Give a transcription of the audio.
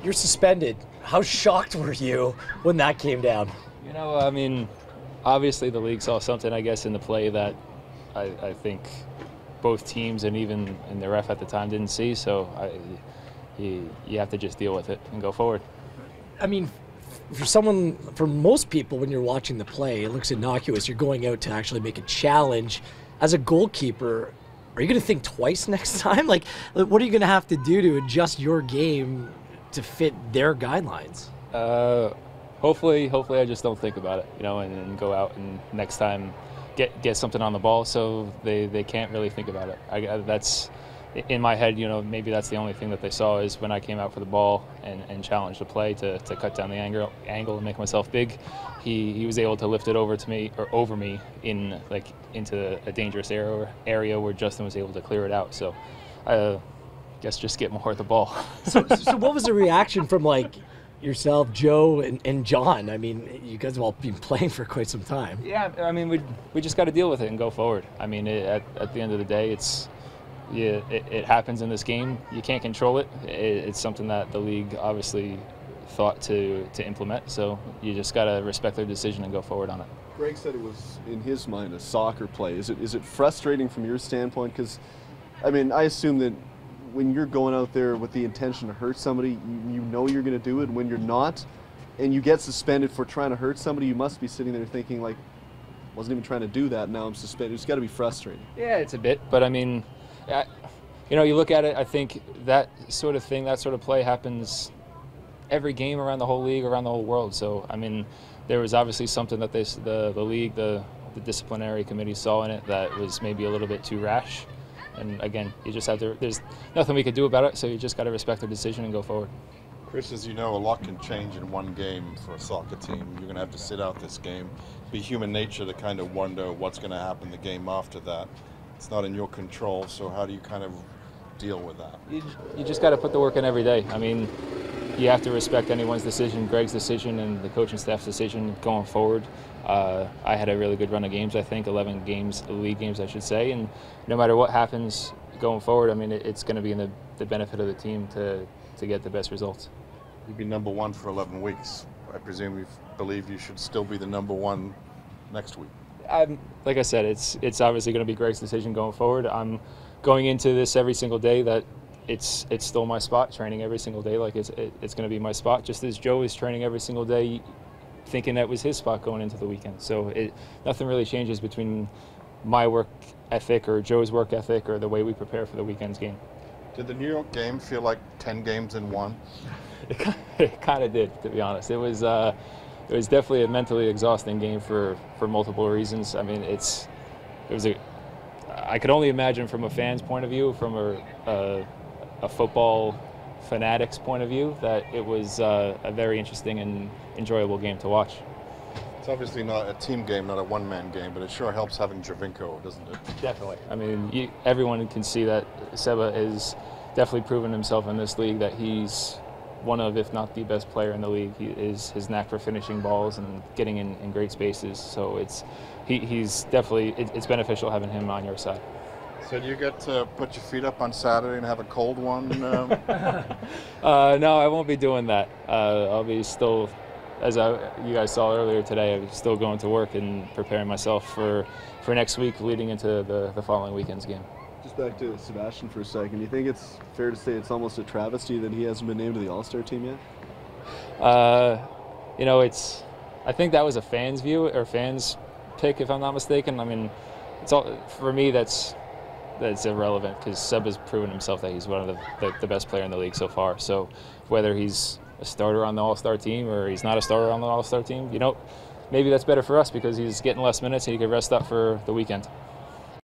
You're suspended. How shocked were you when that came down? You know, I mean, obviously the league saw something, I guess, in the play that I think both teams and even the ref at the time didn't see. So you have to just deal with it and go forward. I mean, for most people, when you're watching the play, it looks innocuous. You're going out to actually make a challenge. As a goalkeeper, are you going to think twice next time? Like, what are you going to have to do to adjust your game to fit their guidelines? Hopefully I just don't think about it, you know, and go out and next time get something on the ball so they can't really think about it. That's in my head, you know, maybe that's the only thing that they saw is when I came out for the ball and challenged the play to cut down the angle and make myself big. He was able to lift it over me into a dangerous area where Justin was able to clear it out. So I guess just get more of the ball. So what was the reaction from like yourself, Joe, and John? I mean, you guys have all been playing for quite some time. Yeah, I mean, we just got to deal with it and go forward. I mean, at the end of the day, it happens in this game. You can't control it. It's something that the league obviously thought to implement. So you just got to respect their decision and go forward on it. Greg said it was, in his mind, a soccer play. Is it frustrating from your standpoint? Because, I mean, I assume that when you're going out there with the intention to hurt somebody, you know you're going to do it. And when you're not, and you get suspended for trying to hurt somebody, you must be sitting there thinking, like, wasn't even trying to do that, now I'm suspended. It's got to be frustrating. Yeah, it's a bit. But, I mean, you know, you look at it, I think that sort of thing, that sort of play happens every game around the whole league, around the whole world. So, I mean, there was obviously something that the league, the disciplinary committee saw in it that was maybe a little bit too rash. And again, you just have to, there's nothing we could do about it, so you just got to respect their decision and go forward. Chris, as you know, a lot can change in one game for a soccer team. You're going to have to sit out this game. Be human nature to kind of wonder what's going to happen the game after that. It's not in your control, so how do you kind of deal with that? You just got to put the work in every day. I mean, you have to respect anyone's decision, Greg's decision and the coaching staff's decision going forward. I had a really good run of games, I think, 11 games, league games, I should say, and no matter what happens going forward, I mean, it's going to be in the benefit of the team to get the best results. You've been number one for 11 weeks. I presume you believe you should still be the number one next week. Like I said, it's obviously going to be Greg's decision going forward. I'm going into this every single day that it's still my spot, training every single day like it's going to be my spot, just as Joe is training every single day thinking that was his spot going into the weekend. So nothing really changes between my work ethic or Joe's work ethic or the way we prepare for the weekend's game. Did the New York game feel like 10 games in one? It kind of did, to be honest. It was definitely a mentally exhausting game for multiple reasons. I mean, I could only imagine from a fan's point of view, from a football fanatic's point of view, that it was a very interesting and enjoyable game to watch. It's obviously not a team game, not a one-man game, but it sure helps having Javinko, doesn't it? Definitely. I mean, everyone can see that Seba is definitely proven himself in this league, that he's one of, if not the best player in the league. His knack for finishing balls and getting in great spaces. So he's definitely, it's beneficial having him on your side. So do you get to put your feet up on Saturday and have a cold one? No, I won't be doing that. I'll be still, as you guys saw earlier today, I'm still going to work and preparing myself for next week leading into the following weekend's game. Just back to Sebastian for a second. Do you think it's fair to say it's almost a travesty that he hasn't been named to the All-Star team yet? You know, I think that was a fan's view or fan's pick, if I'm not mistaken. I mean, for me, that's irrelevant because Seb has proven himself that he's one of the best player in the league so far. So whether he's a starter on the All-Star team or he's not a starter on the All-Star team, you know, maybe that's better for us because he's getting less minutes and he can rest up for the weekend.